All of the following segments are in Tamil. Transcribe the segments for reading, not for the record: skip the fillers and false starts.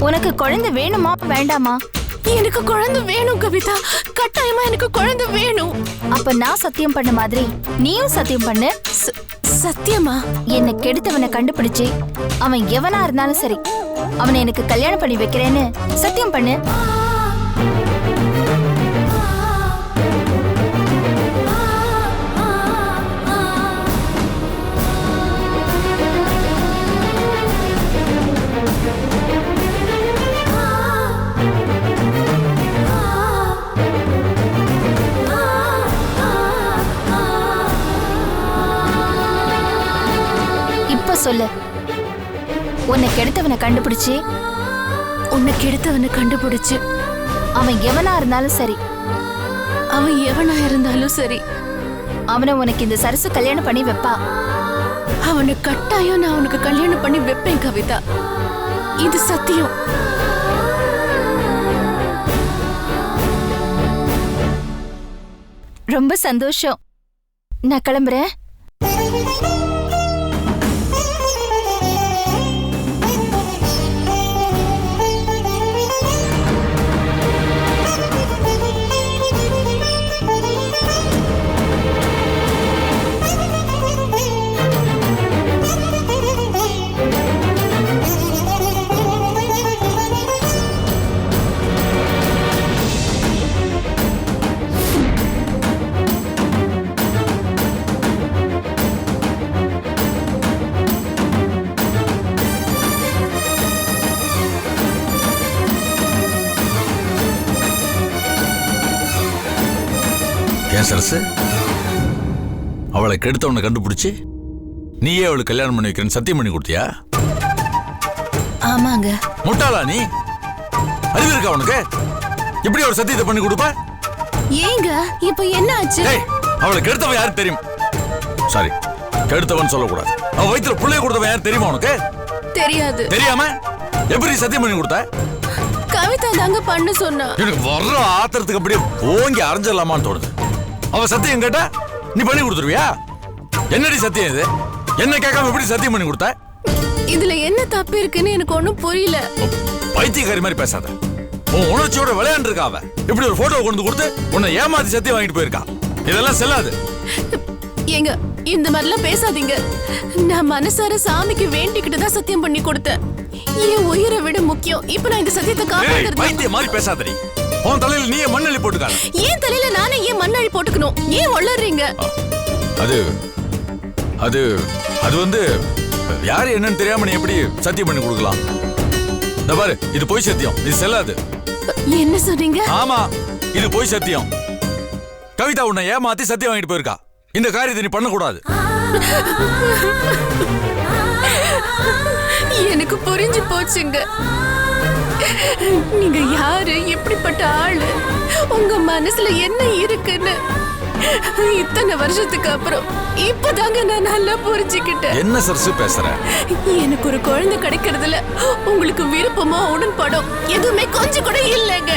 உனக்கு குழந்தை வேணுமா வேண்டாமா? எனக்கு குழந்தை வேணும் கவிதா, கட்டாயமா எனக்கு குழந்தை வேணும். அப்ப நான் சத்தியம் பண்ண மாதிரி நீயும் சத்தியம் பண்ணு. சத்தியமா? என்னை கெடுத்தவனை கண்டுபிடிச்சு அவன் எவனா இருந்தாலும் சரி, அவனை எனக்கு கல்யாணம் பண்ணி வைக்கிறேன்னு சத்தியம் பண்ணு. சொல்லு. உன்னை கெடுத்தவனை கண்டுபிடிச்சு அவன் எவனா இருந்தாலும் சரி, அவனை உனக்கு இந்த சரசு கல்யாணம் பண்ணி வைப்பா. அவனை கட்டாயம் நான் உனக்கு கல்யாணம் பண்ணி வைப்பேன் கவிதா, இது சத்தியம். ரொம்ப சந்தோஷம். நான் கிளம்புறேன். ஏன் சரசு, அவளை கெடுத்தவனை கண்டுபிடிச்சு நீயே அவளுக்கு கல்யாணம் பண்ணி வைக்கிறேன்னு சத்தியம் பண்ணி கொடுத்தியா? ஆமாங்க. முட்டாளா நீ? அறிவு இருக்கா உனக்கு? எப்படி ஒரு சத்தியத்தை பண்ணி கொடுப்ப? ஏங்க இப்ப என்ன ஆச்சு? அவளை கெடுத்தவன் யாரு தெரியும்? சாரி, கெடுத்தவன் சொல்லக்கூடாது. அவ வயித்துல புள்ளைய கொடுத்தவன் யாரு தெரியுமா உனக்கு? தெரியாது. தெரியாம எப்படி சத்தியம் பண்ணி கொடுத்த? கவிதா தாங்க பண்ண சொன்னா. எனக்கு வர்ற ஆத்திரத்துக்கு அப்படியே ஓங்கி அரைஞ்சிடலாமான்னு தோணுது. அவ சத்தியம் கேட்டா நீ பண்ணி கொடுத்துருவியா? என்னடி சத்தியம் இது? என்ன கேட்காம எப்படி சத்தியம் பண்ணி கொடுத்த? இதுல என்ன தப்பு இருக்குன்னு எனக்கு ஒண்ணும் புரியல. பைத்தியக்காரி மாதிரி பேசாத. உன் உணர்ச்சியோட விளையாண்டு இருக்கா அவ. இப்படி ஒரு போட்டோ கொண்டு கொடுத்து உன்னை ஏமாத்தி சத்தியம் வாங்கிட்டு போயிருக்கா. இதெல்லாம் செல்லாது. ஏங்க இந்த மாதிரிலாம் பேசாதீங்க. நான் மனசார சாமிக்கு வேண்டிக்கிட்டு தான் சத்தியம் பண்ணி கொடுத்தேன். என் உயிரை விட முக்கியம். இப்ப நான் இந்த சத்தியத்தை காப்பாத்துறது. பைத்திய மாதிரி பேசாதடி. உன் தலையில நீயே மண்ணள்ளி போட்டுக்காத. ஏன் தலையில நானே ஏன் மண்ணள்ளி போட்டுக்கணும்? ஏன் வளர்றீங்க? அது அது அது வந்து யாரு என்னன்னு தெரியாம நீ எப்படி சத்தியம் பண்ணி கொடுக்கலாம்? இந்த பாரு, இது பொய் சத்தியம். இது செல்லாது. என்ன சொன்னீங்க? ஆமா, இது பொய் சத்தியம். கவிதா உன்னை ஏமாத்தி சத்தியம் வாங்கிட்டு போயிருக்கா. இந்த காரியத்தை நீ பண்ணக்கூடாது. எனக்கு புரிஞ்சு போச்சுங்க. நீங்க யாரு, எப்படிப்பட்ட ஆளு, உங்க மனசுல என்ன இருக்குன்னு இத்தனை வருஷத்துக்கு அப்புறம் இப்பதாங்க நான் நல்லா புரிஞ்சுக்கிட்டேன். என்ன சரசு பேசுற? எனக்கு ஒரு குழந்தை கிடைக்கிறதுல உங்களுக்கு விருப்பமோ உடன்படும் எதுவுமே கொஞ்சம் கூட இல்லைங்க.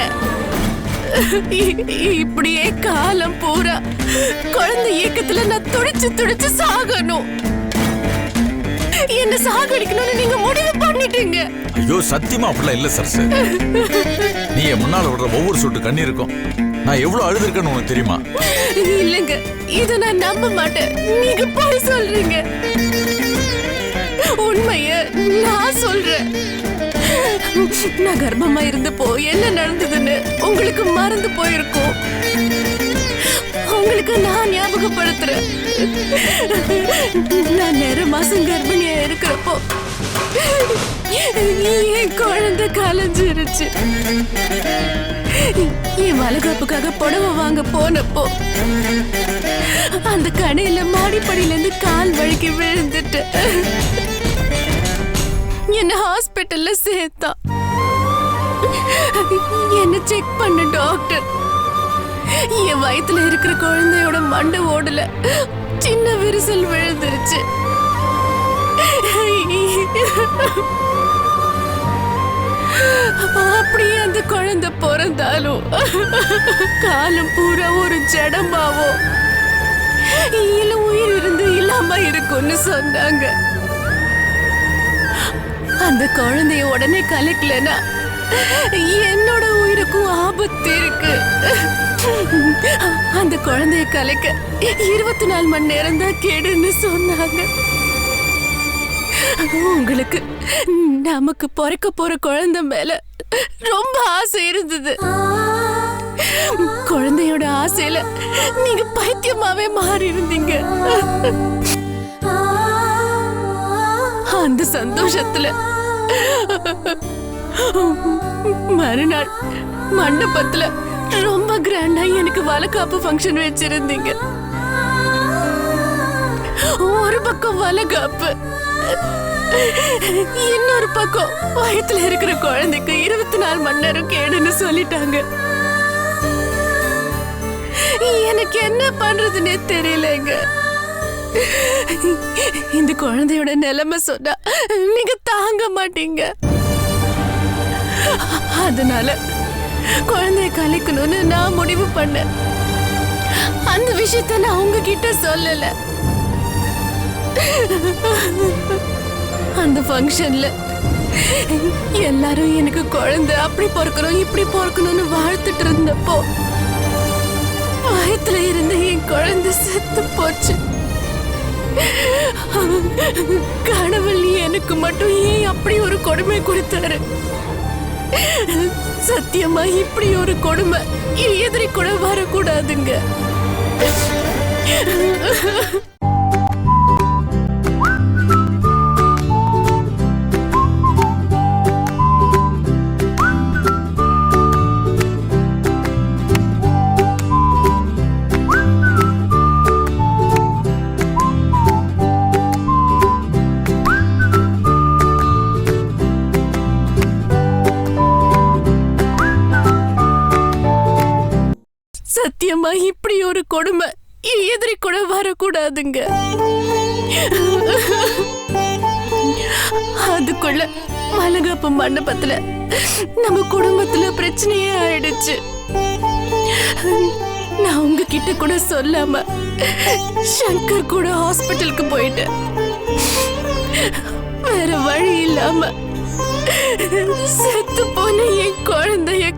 இப்படியே காலம் பூரா குழந்தை இயக்கத்துல நான் துடிச்சு சாகணும். என்ன சாகடிக்கணும்னு நீங்க முடிவு பண்ணிட்டீங்க. ஐயோ சத்தியமா அப்படிலாம் இல்ல சரசு. நீ முன்னால விடுற ஒவ்வொரு சொட்டு கண்ணீருக்கும் நான் எவ்வளவு அழுதுருக்கேன்னு உனக்கு தெரியுமா? இல்லங்க, இத நான் நம்ப மாட்டேன். நீங்க போய் சொல்றீங்க. உண்மைய நான் சொல்றேன். நான் கர்ப்பமா இருந்தப்போ என்ன நடந்ததுன்னு உங்களுக்கு மறந்து போயிருக்கும். உங்களுக்கு நான் ஞாபகப்படுத்துறேன். நான் 9 மாசம் கர்ப்பிணியா இருக்கிறப்போ என் குழந்தை கலைஞ்சிருச்சு. என் வளகாப்புக்காக புடவை வாங்க போனப்போ அந்த கடையில மாடிப்படியில இருந்து கால் வழுக்கி விழுந்துட்டு என்ன ஹாஸ்பிட்டல்ல சேர்த்தா. என்ன செக் பண்ண டாக்டர் என் வயித்துல இருக்கிற குழந்தையோட மண்டை ஓடல சின்ன விரிசல் விழுந்துருச்சு. அப்படியே அந்த குழந்தை பிறந்தாலும் காலம் பூரா ஒரு ஜடமாவோ இல்ல உயிர் இருந்து இல்லாம இருக்கும்னு சொன்னாங்க. அந்த குழந்தைய உடனே கலக்கலனா என்னோட உயிருக்கும் ஆபத்து இருக்கு. அந்த குழந்தைய கலைக்க 24 மணி நேரம் தான் கேடுன்னு சொன்னாங்க. உங்களுக்கு நமக்கு பிறக்க போற குழந்தை மேல ரொம்ப ஆசை இருந்தது. குழந்தையோட ஆசையில நீங்க பைத்தியமாவே மாறி இருந்தீங்க. அந்த சந்தோஷத்துல மறுநாள் மண்டபத்துல ரொம்ப கிராண்டா எனக்கு வளகாப்பு ஃபங்க்ஷன் வச்சிருந்தீங்க. ஒரு பக்கம் வளகாப்பு, இன்னொரு பக்கம் வயித்துல இருக்கிற குழந்தைக்கு 24 மணி நேரம் கேடுன்னு சொல்லிட்டாங்க. எனக்கு என்ன பண்றதுன்னே தெரியலங்க. இந்த குழந்தையோட நிலைமை சொன்னா நீங்க தாங்க மாட்டீங்க. அதனால குழந்தைய கலைக்கணும்னு நான் முடிவு பண்ணேன். அந்த விஷயத்த நான் உங்ககிட்ட சொல்லல. அந்த ஃபங்க்ஷன்ல எல்லாரும் எனக்கு குழந்தை அப்படி பிறக்கணும் இப்படி பிறக்கணும்னு வாழ்த்துட்டு இருந்தப்போ வயத்துல இருந்த என் குழந்தை செத்து போச்சு. கடவுள் எனக்கு மட்டும் ஏன் அப்படி ஒரு கொடுமை கொடுத்தாரு? சத்தியமா இப்படி ஒரு கொடுமை எதிரி கூட வரக்கூடாதுங்க. சத்தியமா இப்படி ஒரு கொடுமை எதிரி கூட வரக்கூடாதுங்க. அதுக்குள்ள வளகாப்பு மண்டபத்துல நம்ம குடும்பத்துல பிரச்சனையே ஆயிடுச்சு. நான் உங்ககிட்ட கூட சொல்லாம சங்கர் கூட ஹாஸ்பிட்டலுக்கு போயிட்டேன். வேற வழி இல்லாம செத்து போன என் குழந்தைய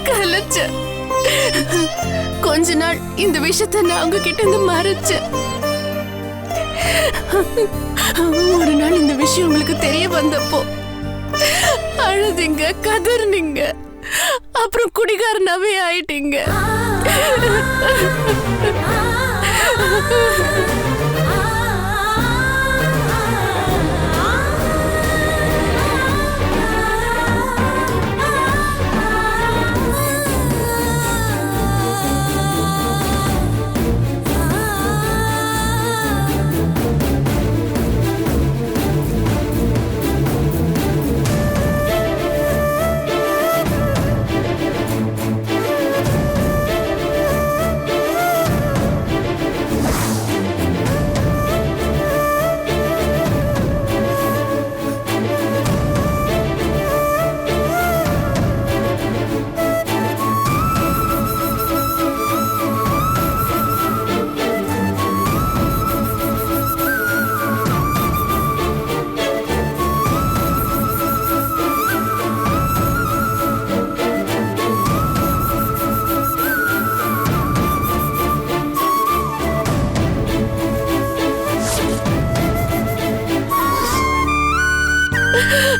கலைச்ச. கொஞ்ச நாள் இந்த விஷயத்த நான் உங்ககிட்ட இருந்து மறைச்சேன். ஒரு நாள் இந்த விஷயம் உங்களுக்கு தெரிய வந்தப்போ அழுதிங்க, கதறினீங்க, அப்புறம் குடிகாரனாவே ஆயிட்டீங்க.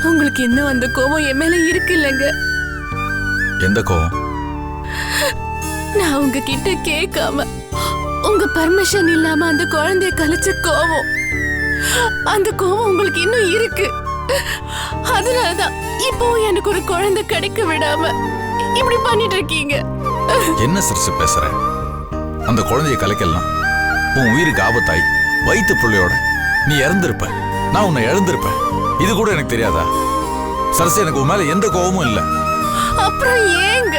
உங்களுக்கு இன்னும் அந்த கோபம் என் மேல இருக்கு இல்லங்க? எந்த கோபம்? நான் உங்ககிட்ட கேட்காம உங்க பர்மிஷன் இல்லாம அந்த குழந்தைய கலைச்ச கோபம். அந்த கோபம் உங்களுக்கு இன்னும் இருக்கு. அதனாலதான் இப்போ எனக்கு ஒரு குழந்தை கிடைக்க விடாம இப்படி பண்ணிட்டு இருக்கீங்க. என்ன சிரிச்சு பேசுற? அந்த குழந்தைய கலைக்கலாம் உன் உயிருக்கு ஆபத்தாய் வயிற்று புள்ளையோட நீ இறந்திருப்ப, நான் உன்னை இழந்திருப்பேன். இது கூட எனக்கு தெரியாதா? சரசு, எனக்கு உன் மேல எந்த கோபமும் இல்ல. அப்புறம் ஏங்க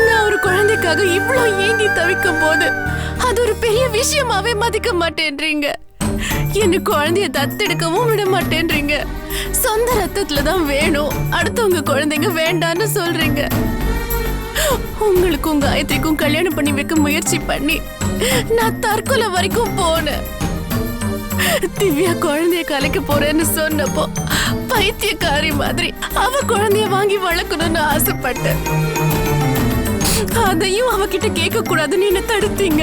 நான் ஒரு குழந்தைக்காக இவ்வளவு ஏங்கி தவிக்கும் போது அது ஒரு பெரிய விஷயமாவே மதிக்க மாட்டேன்றீங்க. என்ன குழந்தைய தத்தெடுக்கவும் விட மாட்டேன்றீங்க. சொந்த ரத்தத்துலதான் வேணும், அடுத்தவங்க குழந்தைங்க வேண்டான்னு சொல்றீங்க. உங்களுக்கு உங்க காயத்ரிக்கும் கல்யாணம் பண்ணி வைக்க முயற்சி பண்ணி நான் தற்கொலை வரைக்கும் போனேன். திவ்யா குழந்தைய கலைக்க போறேன்னு சொன்னப்போ பைத்தியக்காரி மாதிரி அவ குழந்தைய வாங்கி வளர்க்கணும்னு ஆசைப்பட்டேன். அதையும் அவகிட்ட கேட்க கூடாதுன்னு என்ன தடுத்தீங்க.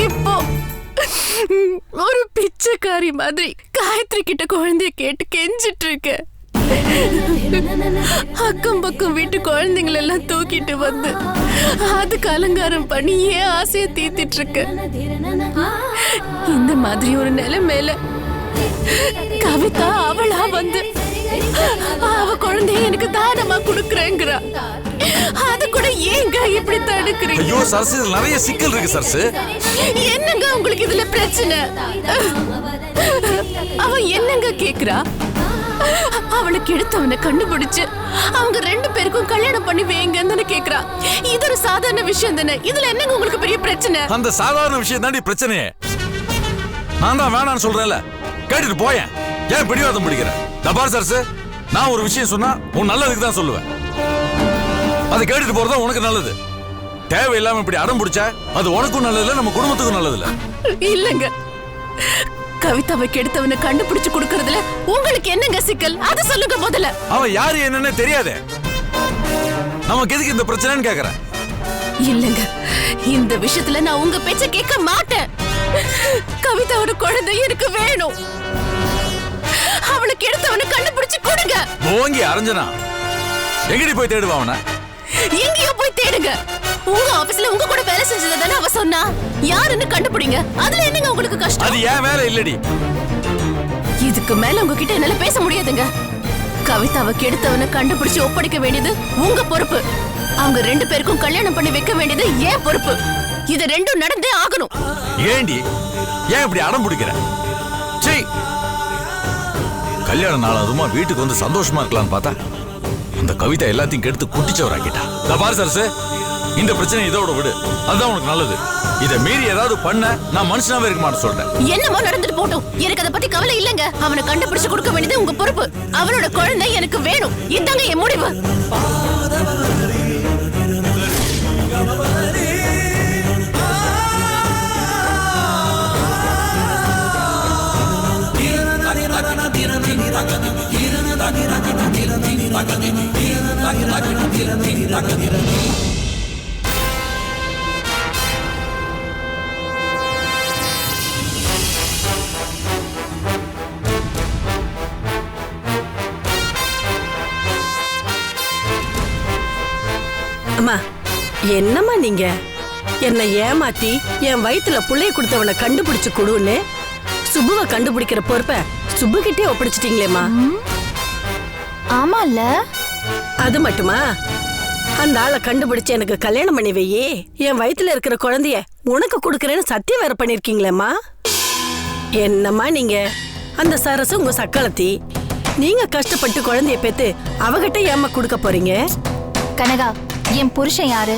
இப்போ ஒரு பிச்சைக்காரி மாதிரி காயத்ரி கிட்ட குழந்தைய கேட்டு கெஞ்சிட்டு இருக்க. அக்கம் பக்கம் வீட்டு குழந்தைங்கள எல்லாம் தூக்கிட்டு வந்து அதுக்கு அலங்காரம் பண்ணி ஏன் ஆசைய தீர்த்திட்டு இருக்க. இந்த மாதிரி ஒரு நிலைமையில கவிதா அவளா வந்து அவ குழந்தைய எனக்கு தானமா குடுக்கறேங்கறா. அது கூட ஏங்க இப்படி தடுக்கறீங்க? ஐயோ சரசு, இதுல நிறைய சிக்கல் இருக்கு சரசு. என்னங்க உங்களுக்கு இதுல பிரச்சனை? அவ என்னங்க கேக்குறா? அவளுக்கு எடுத்தவனை கண்டுபிடிச்சு அவங்க 2 பேருக்கும் கல்யாணம் பண்ணி வைங்கன்னு கேக்குறா. இது ஒரு சாதாரண விஷயம் தானே. இதுல என்னங்க உங்களுக்கு பெரிய பிரச்சனை? அந்த சாதாரண விஷயம் தாண்டி பிரச்சனையே. நான் தான் வேணான்னு சொல்றேன்ல, கேட்டுட்டு போயேன். ஏன் பிடிவாதம் பிடிக்கிற? தபார் சரசு, நான் ஒரு விஷயம் சொன்னா உன் நல்லதுக்கு தான் சொல்லுவேன். அதை கேட்டுட்டு போறதா உனக்கு நல்லது. தேவையில்லாம இப்படி அடம் பிடிச்சா அது உனக்கும் நல்லது இல்ல, நம்ம குடும்பத்துக்கும் நல்லது இல்ல. இல்லங்க, கவிதாவை கெடுத்தவனை கண்டுபிடிச்சு கொடுக்கறதுல உங்களுக்கு என்னங்க சிக்கல்? அது சொல்லுங்க முதல்ல. அவன் யாரு என்னன்னு தெரியாதே, நமக்கு எதுக்கு இந்த பிரச்சனைன்னு கேக்குறேன். இல்லங்க, இந்த விஷயத்துல நான் உங்க பேச்ச கேட்க மாட்டேன். கவிதாவோட குழந்தை எனக்கு வேணும். அவளுக்கு எடுத்தவனை கண்டுபிடிச்சு கொடுங்க. ஓங்கி அரஞ்சனா, எங்கடி போய் தேடுவா அவனை? எங்கேயோ போய் தேடுங்க. உங்க ஆபீஸ்ல உங்க கூட வேலை செஞ்சது தானே அவ சொன்னா. யாருன்னு கண்டுபிடிங்க. அதுல என்னங்க உங்களுக்கு கஷ்டம்? அது ஏன் வேலை இல்லடி. இதுக்கு மேல உங்ககிட்ட என்னால பேச முடியாதுங்க. கவிதாவை கெடுத்தவனை கண்டுபிடிச்சு ஒப்படைக்க வேண்டியது உங்க பொறுப்பு. அவங்க 2 பேருக்கும் கல்யாணம் பண்ணி வைக்க வேண்டியது ஏன் பொறுப்பு. இது 2ம் நடந்தே ஆகணும். ஏண்டி ஏன் இப்படி அடம் பிடிக்கிற? சீ, கல்யாண நாள் அதுமா வீட்டுக்கு வந்து சந்தோஷமா இருக்கலாம்னு பார்த்தா அந்த கவிதா எல்லாத்தையும் கெடுத்து குட்டிச்சவராக்கிட்டா. பாரு சரசு, இந்த பிரச்சனை இதோட விடு, அதுதான் உனக்கு நல்லது. இதை மீறி ஏதாவது பண்ண நான் மனுஷனாவே இருக்க மாட்டேன் சொல்றேன். என்னமோ நடந்துட்டு போட்டும், எனக்கு அதை பத்தி கவலை இல்லங்க. அவனை கண்டுபிடிச்சு கொடுக்க வேண்டியது உங்க பொறுப்பு. அவனோட குழந்தை எனக்கு வேணும். இதாங்க என் முடிவு. அம்மா, என்னம்மா நீங்க என்ன ஏமாத்தி என் வயித்துல புள்ளைய கொடுத்தவனை கண்டுபிடிச்சு கொடுன்னு சுப்புவை கண்டுபிடிக்கிற பொறுப்பை சுப்பு கிட்டே ஒப்படைச்சிட்டீங்களேம்மா. ஆமால, அது மட்டுமா, அந்த ஆளை கண்டுபிடிச்சு எனக்கு கல்யாணம் பண்ணி வையே, என் வயித்துல இருக்கிற குழந்தைய உனக்கு கொடுக்கறேன்னு சத்தியம் வேற பண்ணிருக்கீங்களேம்மா. என்னம்மா நீங்க, அந்த சரசு உங்க சக்களத்தி, நீங்க கஷ்டப்பட்டு குழந்தைய பெத்து அவகிட்ட ஏமா கொடுக்க போறீங்க? கனகா, என் புருஷன் யாரு?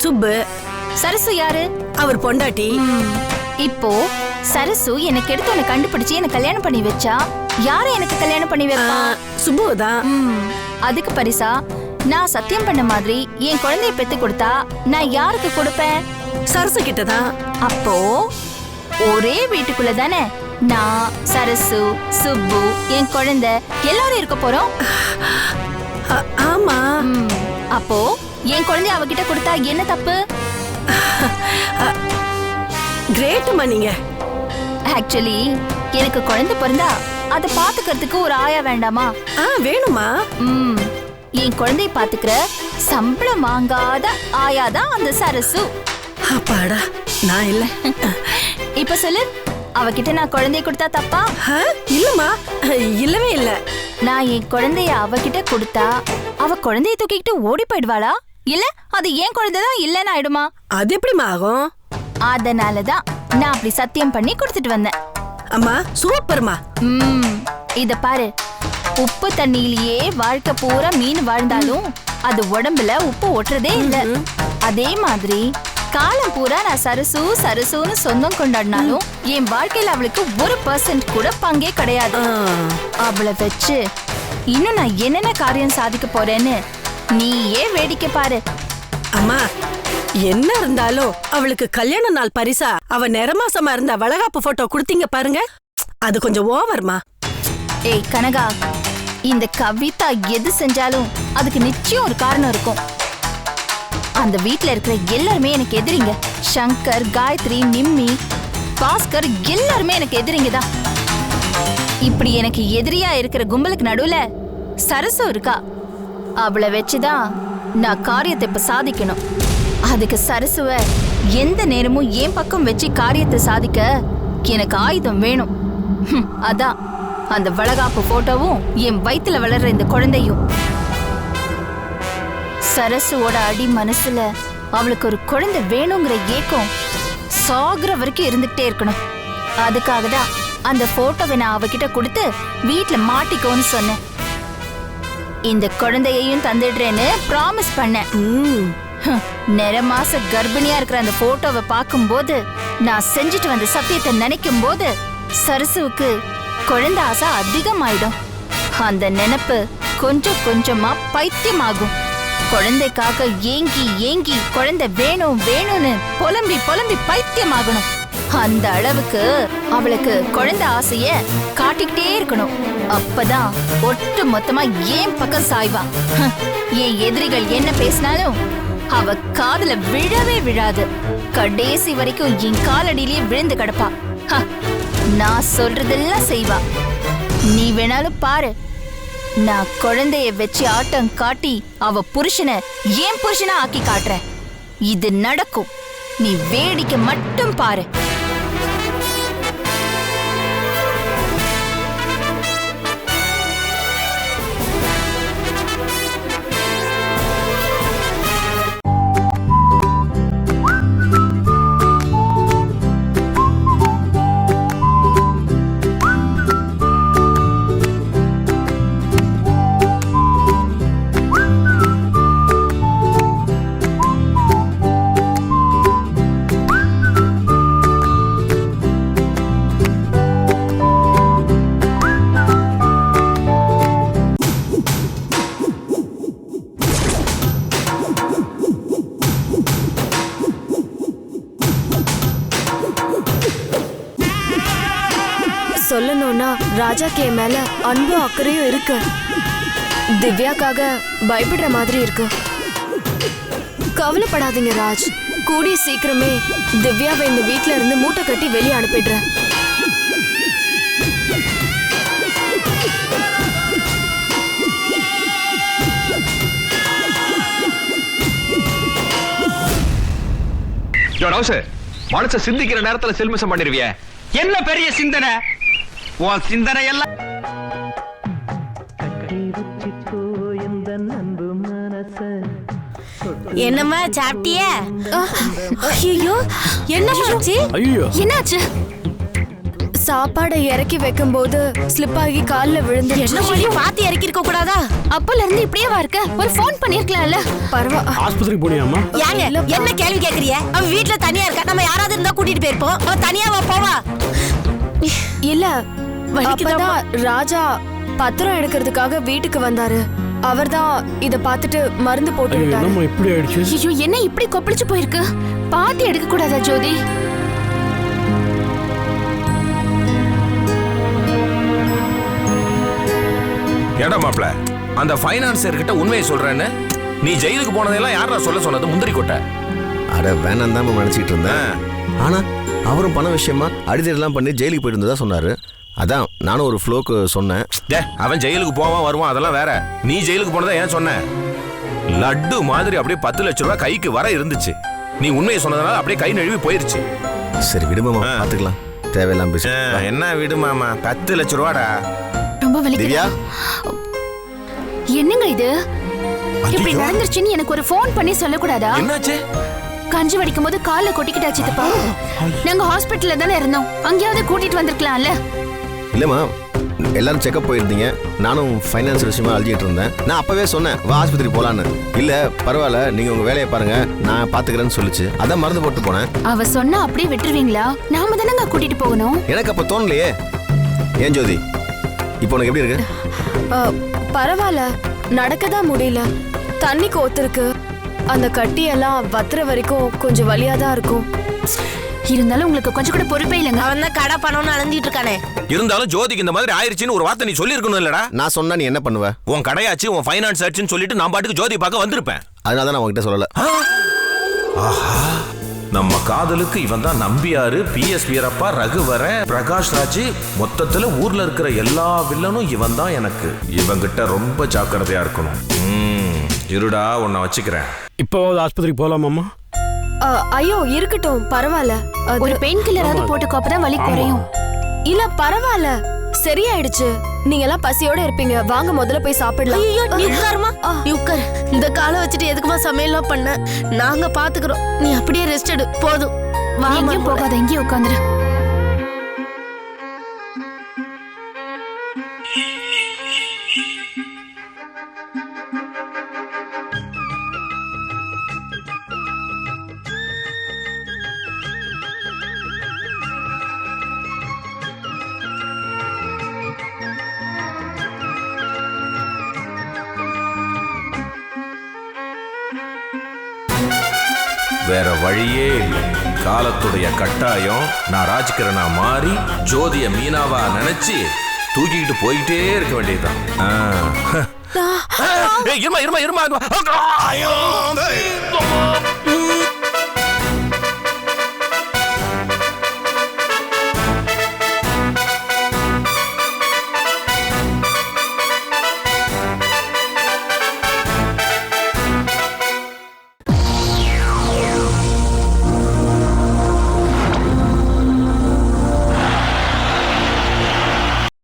சுப்பு. சரசு யாரு? அவர் பொண்டாட்டி. இப்போ சரசு எனக்கு எடுத்தவனை கண்டுபிடிச்சு எனக்கு கல்யாணம் பண்ணி வச்சா யார எனக்கு கல்யாணம் பண்ணி வைப்பா? சுப்புதான். அதுக்கு பரிசா நான் சத்தியம் பண்ண மாதிரி என் குழந்தைய பெத்து கொடுத்தா நான் யாருக்கு கொடுப்பேன்? சரசு கிட்டதான். அப்போ ஒரே வீட்டுக்குள்ள தானே நான், சரசு, சுப்பு, என் குழந்தை எல்லாரும் இருக்க போறோம். ஆமா. அப்போ என் குழந்தைய அவகிட்ட கொடுத்தா என்ன தப்பு? கிரேட்டுமா நீங்க. ஆக்சுவலி எனக்கு குழந்தை பிறந்தா அதை பாத்துக்கிறதுக்கு ஒரு ஆயா வேண்டாமா? வேணுமா? என் குழந்தைய பாத்துக்கிற சம்பளம் வாங்காத ஆயாதான் அந்த சரசு. அப்பாடா, நான் இல்ல. இப்ப சொல்லு, அவகிட்ட நான் குழந்தைய கொடுத்தா தப்பா? இல்லம்மா, இல்லவே இல்ல. நான் என் குழந்தைய அவகிட்ட கொடுத்தா அவ குழந்தைய தூக்கிட்டு ஓடி போயிடுவாளா, இல்ல அது ஏன் குழந்தைதான் இல்லன்னு ஆயிடுமா? அது எப்படிமா ஆகும்? அதனாலதான் நான் அப்படி சத்தியம் பண்ணி கொடுத்துட்டு வந்தேன். அம்மா சூப்பர்மா. இத பாரு, உப்பு தண்ணியிலேயே வாழ்க்கை பூரா மீன் வாழ்ந்தாலும் அது உடம்புல உப்பு ஒட்டுறதே இல்ல. அதே மாதிரி காலம் பூரா நான் சரசு சரசுன்னு சொந்தம் கொண்டாடினாலும் என் வாழ்க்கையில அவளுக்கு 1% கூட பங்கே கிடையாது. அவளை வச்சு இன்னும் நான் என்னென்ன காரியம் சாதிக்க போறேன்னு நீயே வேடிக்கை பாரு. அம்மா, என்ன இருந்தாலும் அவளுக்கு கல்யாண நாள் பரிசா அவ நிறமாசமா இருந்த வளகாப்பு போட்டோ கொடுத்தீங்க பாருங்க, அது கொஞ்சம் ஓவர்மா. ஏய் கனகா, இந்த கவிதா எது செஞ்சாலும் அதுக்கு நிச்சயம் ஒரு காரணம் இருக்கும். அந்த வீட்ல இருக்கிற எல்லாருமே எனக்கு எதிரிங்க. சங்கர், காயத்ரி, நிம்மி, பாஸ்கர் எல்லாருமே எனக்கு எதிரிங்க தான். இப்படி எனக்கு எதிரியா இருக்கிற கும்பலுக்கு நடுவுல சரசு இருக்கா. அவளை வச்சுதான் நான் காரியத்தை இப்ப சாதிக்கணும். அதுக்கு சரசுவ எந்த நேரமும் என் பக்கம் வச்சு காரியத்தை சாதிக்க எனக்கு ஆயுதம் வேணும். அதான் அந்த வளகாப்பு போட்டோவும் என் வயித்துல வளர்ற இந்த குழந்தையும். சரசுவோட அடி மனசுல அவளுக்கு ஒரு குழந்தை வேணுங்கிற ஏக்கம் சாகுற வரைக்கும் இருந்துகிட்டே இருக்கணும். அதுக்காக தான் அந்த போட்டோவை நான் அவகிட்ட கொடுத்து வீட்டுல மாட்டிக்கோன்னு சொன்னேன். இந்த குழந்தையையும் தந்துடுறேன்னு ப்ராமிஸ் பண்ணேன். நிற மாச கர்ப்பிணியா இருக்கிற அந்த போட்டோவை பார்க்கும்போது, நான் செஞ்சுட்டு வந்த சத்தியத்தை நினைக்கும் போது சரசுவுக்கு குழந்தை ஆசை அதிகமாயிடும். அந்த நினைப்பு கொஞ்சம் கொஞ்சமா பைத்தியமாகும். குழந்தைக்காக ஏங்கி ஏங்கி குழந்தை வேணும் வேணும்னு புலம்பி புலம்பி பைத்தியமாகணும். அந்த அளவுக்கு அவளுக்கு குழந்தை ஆசைய காட்டிக்கிட்டே இருக்கணும். அப்பதான் ஒட்டு மொத்தமா ஏன் பக்கம் சாய்வா. என் எதிரிகள் என்ன பேசினாலும் அவ காதுல விழவே விழாது. கடைசி வரைக்கும் என் காலடியிலேயே விழுந்து கிடப்பா. நான் சொல்றதெல்லாம் செய்வா. நீ வேணாலும் பாரு, நான் குழந்தைய வச்சு ஆட்டம் காட்டி அவ புருஷனை ஏன் புருஷனா ஆக்கி காட்டுறேன். இது நடக்கும். நீ வேடிக்கை மட்டும் பாரு. சொல்லணும்னா ராஜாக்கு என் மேல அன்பு அக்கறையும் இருக்கு. திவ்யாக்காக பயப்படுற மாதிரி இருக்கு. கவலைப்படாதீங்க ராஜ், கூடிய சீக்கிரமே திவ்யாவை இந்த வீட்ல இருந்து மூட்டை கட்டி வெளியே அனுப்பிடுறேன். மனச சிந்திக்கிற நேரத்துல செல்மிசம் பண்ணிருவிய. என்ன பெரிய சிந்தனை உன் சிந்தனை எல்லாம். என்னம்மா சாப்பிட்டியா? ஐயோ என்னாச்சு? என்னாச்சு? சாப்பாடை இறக்கி வைக்கும் போது ஸ்லிப் ஆகி கால்ல விழுந்து. பாத்தி இறக்கி இருக்க கூடாதா? அப்பல இருந்து இப்படியே இருக்க. ஒரு ஃபோன் பண்ணிருக்கலாம்ல. பரவாயில்ல. ஆஸ்பத்திரிக்கு போனியாமா? யாங்க என்ன கேள்வி கேக்குறிய? அவ வீட்ல தனியா இருக்கா. நம்ம யாராவது இருந்தா கூட்டிட்டு போயிருப்போம். அவ தனியாவா போவா? இல்ல, அப்பதான் ராஜா பத்திரம் எடுக்கிறதுக்காக வீட்டுக்கு வந்தாரு. அவர்தான் இத பார்த்துட்டு மருந்து போட்டு விட்டாரு. என்னம்மா இப்படி ஆயிடுச்சு? ஐயோ, என்ன இப்படி கொப்பளிச்சு போயிருக்கு? பாத்தி எடுக்க கூடாதா ஜோதி? ஏடா மாப்ள, அந்த ஃபைனான்சர் கிட்ட உண்மையை சொல்றேன்னு நீ ஜெயிலுக்கு போனதெல்லாம் யாரா சொல்ல சொன்னது? முந்திரி கொட்டை. அட வேணாம் தான் நினைச்சிட்டு இருந்தேன். ஆனா அவரும் பண விஷயமா அடிதெல்லாம் பண்ணி ஜெயிலுக்கு போயிட்டு இருந்ததா சொன்னாரு. அதான் நானும் ஒரு ஃப்ளோக்கு சொன்னேன். அவன் ஜெயிலுக்கு போவான் வருவான், அதெல்லாம் வேற. நீ ஜெயிலுக்கு போனதா ஏன் சொன்ன? லட்டு மாதிரி அப்படியே 10 லட்சம் ரூபாய் கைக்கு வர இருந்துச்சு. நீ உண்மையை சொன்னதுனால அப்படியே கை நழுவி போயிருச்சு. சரி விடுமாமா, பாத்துக்கலாம். தேவையெல்லாம் பேச. என்ன விடுமாமா, 10 லட்சம் ரூபாடா. ரொம்ப வலிக்குது. திவ்யா, என்னங்க இது? இப்படி நடந்துருச்சுன்னு எனக்கு ஒரு ஃபோன் பண்ணி சொல்லக்கூடாதா? என்னாச்சு? கஞ்சி வடிக்கும் போது கால்ல கொட்டிக்கிட்டாச்சு தப்பா. நாங்க ஹாஸ்பிட்டல்ல தானே இருந்தோம், அங்கேயாவது கூட்டிட்டு வந்திருக்கலாம்ல. இல்லம்மா, எல்லாரும் செக்அப் போயிருந்தீங்க. நானும் ஃபைனான்ஸ் விஷயமா அழிஞ்சிட்டு இருந்தேன். நான் அப்பவே சொன்னேன் வா ஆஸ்பத்திரி போலான்னு. இல்ல பரவாயில்ல, நீங்க உங்க வேலையை பாருங்க, நான் பாத்துக்கிறேன்னு சொல்லிச்சு. அதான் மருந்து போட்டு போனேன். அவ சொன்னா அப்படியே விட்டுருவீங்களா? நாம தானங்க கூட்டிட்டு போகணும். எனக்கு அப்ப தோணலையே. ஏன் ஜோதி, இப்போ உனக்கு எப்படி இருக்கு? பரவாயில்ல, நடக்கதான் முடியல. தண்ணி கோத்திருக்கு. அந்த கட்டியெல்லாம் வத்துற வரைக்கும் கொஞ்சம் வலியாதான் இருக்கும். இருந்தாலும் உங்களுக்கு கொஞ்சம் கூட பொறுப்பே இல்லைங்க. அவன் தான் கடை பணம்னு அலைஞ்சிட்டு இருக்கானே. இருந்தாலும் ஜோதிக்கு இந்த மாதிரி ஆயிருச்சுன்னு ஒரு வார்த்தை நீ சொல்லி இருக்கணும் இல்லடா. நான் சொன்னா நீ என்ன பண்ணுவ? உன் கடையாச்சு, உன் ஃபைனான்ஸ் ஆச்சுன்னு சொல்லிட்டு நான் பாட்டுக்கு ஜோதி பார்க்க வந்திருப்பேன். அதனால தான் நான் உங்ககிட்ட சொல்லல. ஆஹா, நம்ம காதலுக்கு இவன் தான் நம்பியாரு, PS வீரப்பா, ரகுவர, பிரகாஷ் ராஜ், மொத்தத்துல ஊர்ல இருக்கிற எல்லா வில்லனும் இவன் தான். எனக்கு இவங்கிட்ட ரொம்ப ஜாக்கிரதையா இருக்கணும். இருடா, உன்னை வச்சுக்கிறேன். இப்போ ஆஸ்பத்திரிக்கு போலாமாம்மா? ஐயோ இருக்கட்டும், பரவாயில்ல. ஒரு பெயின் கில்லராவது போட்டுக்கோ, அப்பதான் வலி குறையும். இல்ல பரவாயில்ல, சரியாயிடுச்சு. நீங்க எல்லாம் பசியோட இருப்பீங்க, வாங்க முதல்ல போய் சாப்பிடலாம். ஐயோ, நீ உட்காருமா, நீ உட்காரு. இந்த காலை வச்சுட்டு எதுக்குமா சமையல்லாம் பண்ண? நாங்க பாத்துக்கிறோம், நீ அப்படியே ரெஸ்ட் எடு. போதும், எங்கேயும் போகாத, எங்கேயும் உட்காந்துரு. வேற வழியே இல்லை. காலத்துடைய கட்டாயம். நான் ராஜ்கிரணா மாறி ஜோதிய மீனாவா நினைச்சு தூக்கிக்கிட்டு போயிட்டே இருக்க வேண்டியதுதான். இருமா இருமா இருமா.